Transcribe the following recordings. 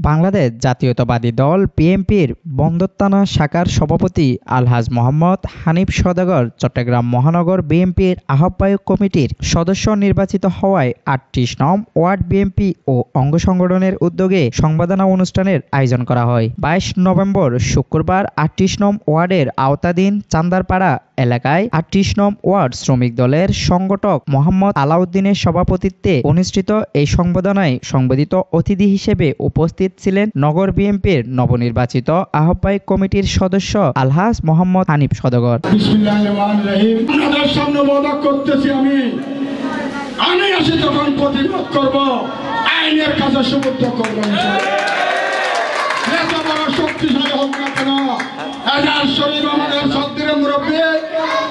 বাংলাদেশ জাতীয়তাবাদী দল বিএনপির বন্দরতানা শাখার সভাপতি আলহাজ মোহাম্মদ হানিফ সওদাগর চট্টগ্রাম মহানগর বিএনপির আহ্বায়ক কমিটির সদস্য নির্বাচিত হওয়ায় ৩৮ নং ওয়ার্ড বিএনপি ও অঙ্গ সংগঠনের উদ্যোগে সংবর্ধনা অনুষ্ঠানের আয়োজন করা হয়। ২২ নভেম্বর শুক্রবার ৩৮ নং ওয়ার্ডের আওতাধীন চান্দারপাড়া এলাকায় ৩৮ নং ওয়ার্ড শ্রমিক দলের সংগঠক মোহাম্মদ আলাউদ্দিনের সভাপতিত্বে অনুষ্ঠিত এই সংবর্ধনায় সংবর্ধিত অতিথি হিসেবে উপস্থিত ছিলেন নগর বিএনপির নবনির্বাচিত আহ্বায়ক কমিটির সদস্য আলহাজ মোহাম্মদ হানিফ সওদাগর। বিসমিল্লাহির রহমানির রহিম। আপনাদের সামনে ওয়াদা করতেছি আমি আসি যখন প্রতিবাদ করব, আইনের কাছে সুবদ্ধ করব ইনশাআল্লাহ। বড় শক্তিশালী হোক না কেন, এজাজ শরীফ আমাদের সদ্দির মুরব্বী,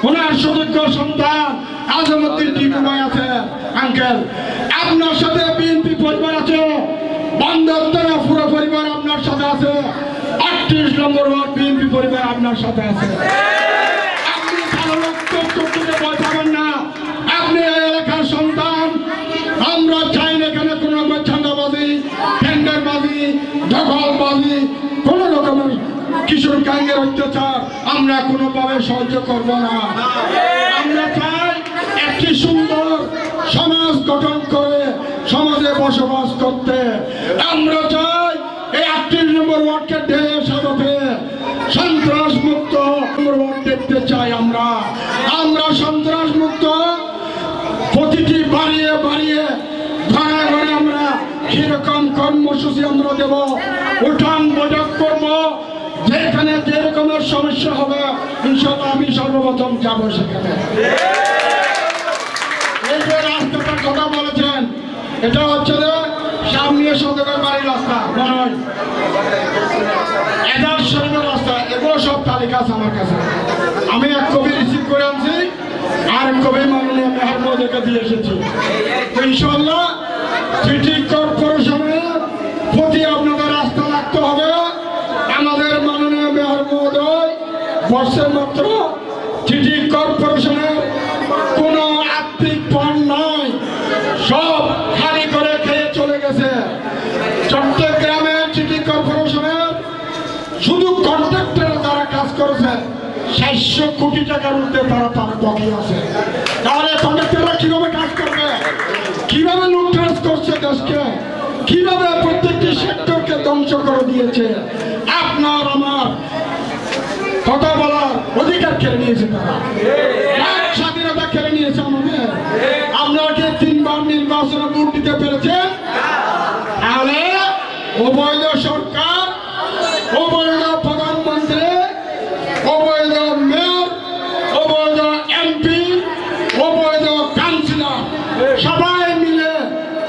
ওনার সুযোগ্য সন্তান আজমউদ্দিন টিপু ভাই আছে। আঙ্কেল, আপনার সাথে বিএনপি পরিবার আছে, বন্দরতানা পুরো পরিবার আপনার সাথে আছে, ৩৮ নম্বর ওয়ার্ড বিএনপি পরিবার আপনার সাথে আছে। আপনি ভালো লোক করতে ভয় পাবেন না, আপনি এই এলাকার সন্তান। আমরা চাই না এখানে কোনো চাঁদাবাজি, টেন্ডারবাজি, দখলবাজি, কোন রকমের কিশোর গ্যাংয়ের অত্যাচার আমরা কোনোভাবে সহ্য করব না। আমরা চাই একটি সুন্দর সমাজ গঠন করে সমাজে বসবাস করতে। আমরা চাই এই ৩৮ নম্বর ওয়ার্ডকে ঢেলে সাজাতে সন্ত্রাস মুক্ত ওয়ার্ড দেখতে চাই। আমরা সন্ত্রাস মুক্ত প্রতিটি বাড়িয়ে ঘরে ঘরে আমরা সেরকম কর্মসূচি আমরা দেব, উঠান বৈঠক করব। যেখানে যে রকমের সমস্যা হবে ইনশাআল্লাহ আমি সর্বপ্রথম যাব সেখানে। এই যে রাস্তাটার কথা বলেছেন, এটা হচ্ছে যে সামনে সদরের বাড়ির রাস্তা, নয় এজাজ শরীফের রাস্তা। এগুলো সব তালিকা আছে আমার কাছে। আমি এক কপি রিসিভ করে আনছি, আর এক কপি মাননীয় মেয়র মহোদয়কে দিয়ে এসেছি। ইনশাআল্লাহ সিটি কর্পোরেশনের প্রতি আপনাদের রাস্তা রাখতে হবে। আমাদের মাননীয় মেয়র মহোদয় বর্ষের মাত্র সিটি কর্পোরেশনের কোনো আর্থিক ফান্ড নয়, সব খালি করে খেয়ে চলে গেছে। চট্টগ্রামের সিটি কর্পোরেশনের শুধু কন্ট্রাক্টরের দ্বারা কাজ করেছে ৭০০ কোটি টাকার মধ্যে তারা বাকি আছে। তাহলে কন্ট্রাক্টররা কিভাবে কাজ করবে, কিভাবে লুটতরাজ করছে দেশকে, কিভাবে প্রত্যেকটি সেক্টরকে ধ্বংস করে দিয়েছে। আপনার আমার কথা বলার অধিকার কেড়ে নিয়েছে তারা, স্বাধীনতা কেড়ে নিয়েছে আমাদের। আপনারা কি ৩ বার নির্বাচনে ভোট দিতে পেরেছেন? তাহলে অবৈধ সরকার, অবৈধ প্রধানমন্ত্রী, অবৈধ মেয়র, অবৈধ এমপি, অবৈধ কাউন্সিলর সবাই মিলে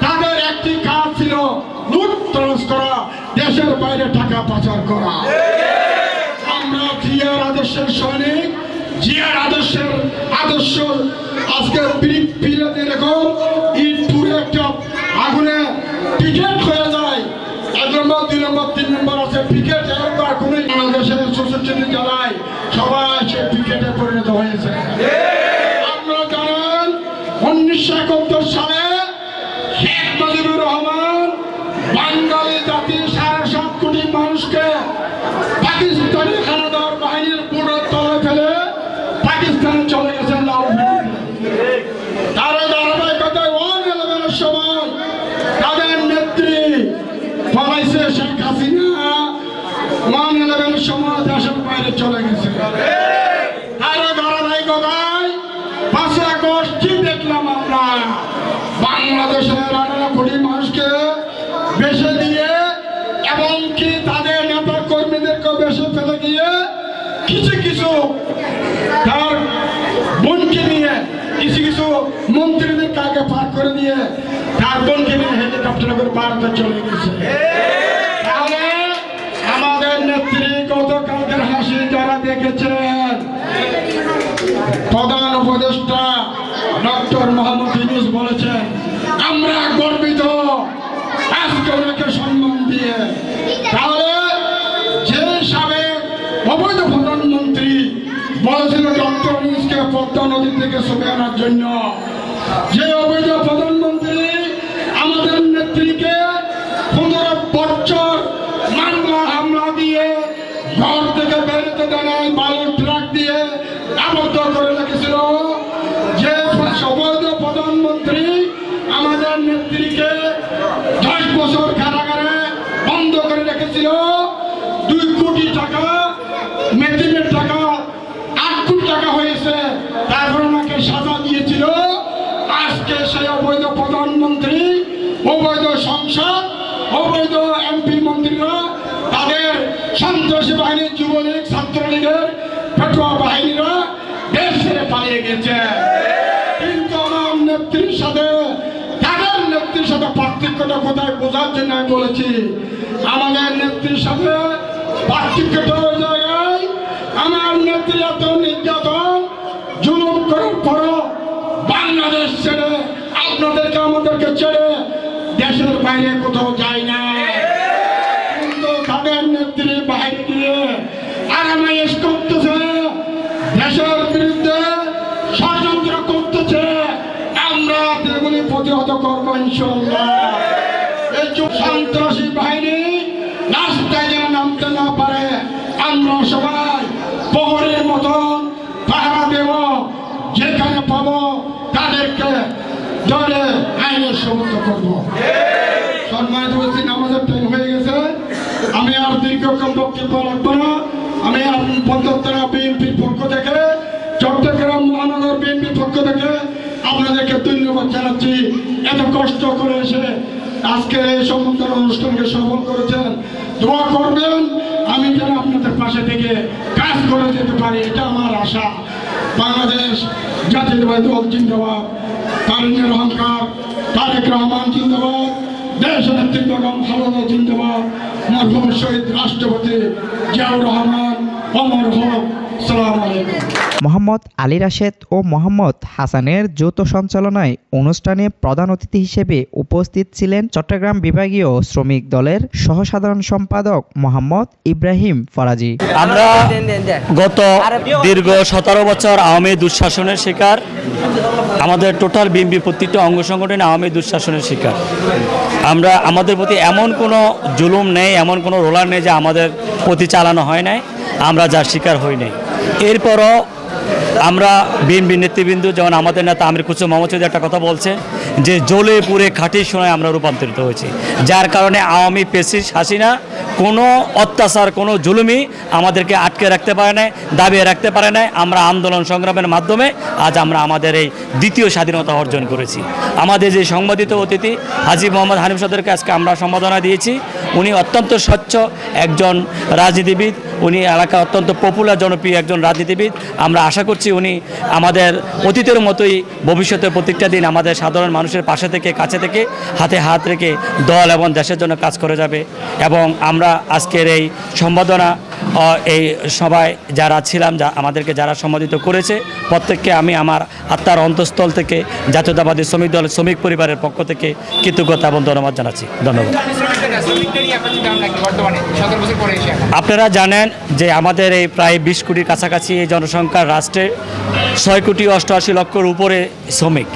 তাদের একটি কাজ ছিল লুটতরাজ করা, দেশের বাইরে টাকা পাচার করা। আমরা জিয়ার আদর্শের সৈনিক, জিয়ার আদর্শ আজকে পিড়াতে এরকম ইট পুরে একটা আগুনে পিকেট হয়ে যায়। ১ নম্বর, ২ নম্বর, ৩ নম্বর আছে পিকেট। একবার কোনো বাংলাদেশের ৬৪ জেলায় সবাই সে পিকেটে পরিণত হয়েছে। আপনারা জানেন ১৯৭১ সালে শেখ মুজিবুর রহমান বাঙালি জাতির ৭.৫ কোটি মানুষকে পাকিস্তানি হানাদার বাহিনীর বুড়োর তলায় ফেলে পাকিস্তানে চলে গেছেন লাল। তার ধারাবাহিকতায় 1/11-এর সময় তাদের নেত্রী পলাইছে শেখ হাসিনা, 1/11-এর সময় দেশের বাইরে চলে গেছে। তার ধারাবাহিকতায় ৫ই আগস্ট কি দেখলাম আমরা, বাংলাদেশের ১৮ কোটি মানুষকে বেশে দিয়ে এবং কি তাদের নেতা কর্মীদেরকে বেশে ফেলে গিয়ে কিছু তার বোনকে নিয়ে কিছু মন্ত্রীদেরকে আগে পার করে দিয়ে তার বোনকে নিয়ে হেলিকপ্টারে করে ভারতে চলে গেছে। তাহলে আমাদের নেত্রী গতকালকের হাসি যারা দেখেছেন, প্রধান উপদেষ্টা ডক্টর মোহাম্মদ ইউনূস বলেছেন আমরা গর্বিত আজকে ওনাকে সম্মান দিয়ে। তাহলে যে সাবেক অবৈধ প্রধানমন্ত্রী বলেছিল ডক্টর ইউনূসকে পদ্মা নদী থেকে সরিয়ে আনার জন্য, যে অবৈধ প্রধানমন্ত্রী আমাদের নেত্রীকে 15 বছর টাকা মেদিনের টাকা 8 কোটি টাকা হয়েছে, তারপর ওনাকে সাজা দিয়েছিল। আজকে সেই অবৈধ প্রধানমন্ত্রী, অবৈধ সংসদ, অবৈধ এমপি মন্ত্রীরা তাদের সন্ত্রাসী বাহিনী, যুবলীগ, ছাত্রলীগের পেটুয়া বাহিনীরা দেশ ছেড়ে পালিয়ে গেছে। কিন্তু আমার নেত্রীর সাথে তাদের নেত্রীর সাথে পার্থক্যটা কোথায় বোঝার জন্য আমি বলেছি। আমাদের নেত্রীর সাথে পার্থক্যটা ওই জায়গায়, আমার নেত্রী এত নির্যাতন জুলুম করার পরও বাংলাদেশ ছেড়ে, আপনাদেরকে আমাদেরকে ছেড়ে দেশের বাইরে কোথাও যায় না। কিন্তু তাদের নেত্রী বাইরে গিয়ে আরামাইশ করতেছে, দেশের বিরুদ্ধে ষড়যন্ত্র করতেছে। আমরা এগুলি প্রতিহত করবো ইনশাআল্লাহ। এই সন্ত্রাসী বাহিনী রাস্তায় যেন নামতে না পারে, আমরা সবাই প্রহরীর মতন পাহারা দেব। যেখানে পাবো তাদেরকে ধরে আইনের সম্মুখ করবো। সম্মানিত উপস্থিতি, আমাদের টাইম হয়ে গেছে। আমি আর দীর্ঘক্ষণ বক্তব্য রাখবো না। আমি বন্দরতলা বিএনপির পক্ষ থেকে, চট্টগ্রাম মহানগর বিএনপির পক্ষ থেকে আপনাদেরকে ধন্যবাদ জানাচ্ছি। এত কষ্ট করে এসে আজকে এই সম্বর্ধনা অনুষ্ঠানকে সফল করেছেন। দোয়া করবেন আমি যেন আপনাদের পাশে থেকে কাজ করে যেতে পারি, এটা আমার আশা। বাংলাদেশ জাতীয়তাবাদী দল জিন্দাবাদ, তারুণ্যের অহংকার তারেক রহমান জিন্দাবাদ, দেশনেত্রী বেগম খালেদা জিন্দাবাদ, মরহুম শহীদ রাষ্ট্রপতি জিয়াউর রহমান অমর হোক। আসসালামু আলাইকুম। মোহাম্মদ আলী রাশেদ ও মোহাম্মদ হাসানের যৌথ সঞ্চালনায় অনুষ্ঠানে প্রধান অতিথি হিসেবে উপস্থিত ছিলেন চট্টগ্রাম বিভাগীয় শ্রমিক দলের সহসাধারণ সম্পাদক মোহাম্মদ ইব্রাহিম ফরাজি। আমরা গত দীর্ঘ 17 বছর আওয়ামী দুঃশাসনের শিকার। আমাদের টোটাল বিএনপি প্রত্যেকটা অঙ্গ সংগঠনে আওয়ামী দুঃশাসনের শিকার। আমরা আমাদের প্রতি এমন কোনো জুলুম নেই, এমন কোনো রোলার নেই যে আমাদের প্রতি চালানো হয় নাই, আমরা যার শিকার হই নাই। এরপরও আমরা বিএনপি নেতৃবৃন্দ, যেমন আমাদের নেতা আমির খুসরো মোহাম্মদ চৌধুরী একটা কথা বলছে যে জ্বলে পুড়ে খাঁটি সোনায় আমরা রূপান্তরিত হয়েছি, যার কারণে আওয়ামী ফ্যাসিস্ট হাসিনা কোনো অত্যাচার, কোনো জুলুমই আমাদেরকে আটকে রাখতে পারে নাই, দাবিয়ে রাখতে পারে নাই। আমরা আন্দোলন সংগ্রামের মাধ্যমে আজ আমরা আমাদের এই দ্বিতীয় স্বাধীনতা অর্জন করেছি। আমাদের যে সংবাদিত অতিথি হাজী মোহাম্মদ হানিফ সদরকে আজকে আমরা সম্বোধনা দিয়েছি। উনি অত্যন্ত স্বচ্ছ একজন রাজনীতিবিদ, উনি এলাকা অত্যন্ত পপুলার জনপ্রিয় একজন রাজনীতিবিদ। আমরা আশা করছি উনি আমাদের অতীতের মতোই ভবিষ্যতে প্রত্যেকটা দিন আমাদের সাধারণ মানুষের পাশে থেকে, কাছে থেকে, হাতে হাত রেখে দল এবং দেশের জন্য কাজ করে যাবে। এবং আমরা আজকের এই সম্বোধনা, এই সবাই যারা ছিলাম, আমাদেরকে যারা সম্বোধিত করেছে, প্রত্যেককে আমি আমার আত্মার অন্তঃস্থল থেকে জাতীয়তাবাদী শ্রমিক দল, শ্রমিক পরিবারের পক্ষ থেকে কৃতজ্ঞতা এবং ধন্যবাদ জানাচ্ছি। ধন্যবাদ। আপনারা জানেন যে আমাদের এই প্রায় 20 কোটির কাছাকাছি এই জনসংখ্যার রাষ্ট্রে 6 কোটি 88 লক্ষের উপরে শ্রমিক।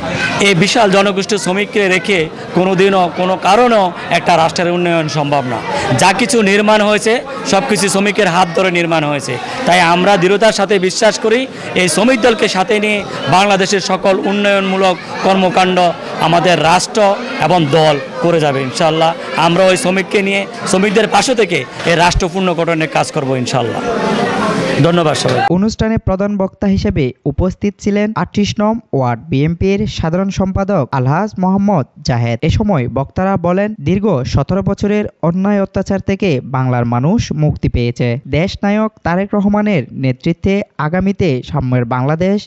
এই বিশাল জনগোষ্ঠী শ্রমিককে রেখে কোনোদিনও কোনো কারণেও একটা রাষ্ট্রের উন্নয়ন সম্ভব না। যা কিছু নির্মাণ হয়েছে সব কিছু শ্রমিকের হাত ধরে নির্মাণ হয়েছে। তাই আমরা দৃঢ়তার সাথে বিশ্বাস করি এই শ্রমিক দলকে সাথে নিয়ে বাংলাদেশের সকল উন্নয়নমূলক কর্মকাণ্ড আমাদের রাষ্ট্র এবং দল করে যাবে ইনশাল্লাহ। আমরা ওই শ্রমিককে নিয়ে, শ্রমিকদের পাশে থেকে এই রাষ্ট্র পুনর্গঠনের কাজ করব ইনশাল্লাহ। ধন্যবাদ সবাই। অনুষ্ঠানে প্রধান বক্তা হিসেবে উপস্থিত ছিলেন 38 নং ওয়ার্ড বিএনপির সাধারণ সম্পাদক আলহাজ মোহাম্মদ জাহেদ। এ সময় বক্তারা বলেন, দীর্ঘ 17 বছরের অন্যায় অত্যাচার থেকে বাংলার মানুষ মুক্তি পেয়েছে। দেশ নায়ক তারেক রহমানের নেতৃত্বে আগামীতে সাম্যের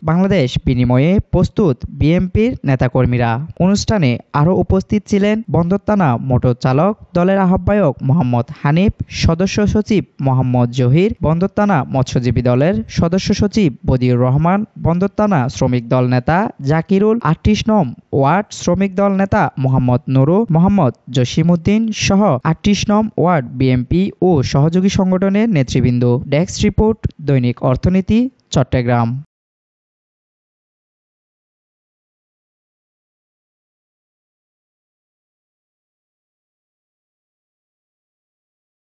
বাংলাদেশ বিনিময়ে প্রস্তুত বিএনপির নেতাকর্মীরা। অনুষ্ঠানে আরও উপস্থিত ছিলেন বন্দর থানা মোটর চালক দলের আহ্বায়ক মোহাম্মদ হানিফ, সদস্য সচিব মোহাম্মদ জহির, বন্দর থানা মৎস্যজীবী দলের সদস্য সচিব বদিউর রহমান, বন্দর থানা শ্রমিক দল নেতা জাকিরুল, 38 নং ওয়ার্ড শ্রমিক দল নেতা মোহাম্মদ নুরু, মোহাম্মদ জসিমউদ্দিন সহ 38 নং ওয়ার্ড বিএনপি ও সহযোগী সংগঠনের নেতৃবৃন্দ। ডেস্ক রিপোর্ট, দৈনিক অর্থনীতি, চট্টগ্রাম।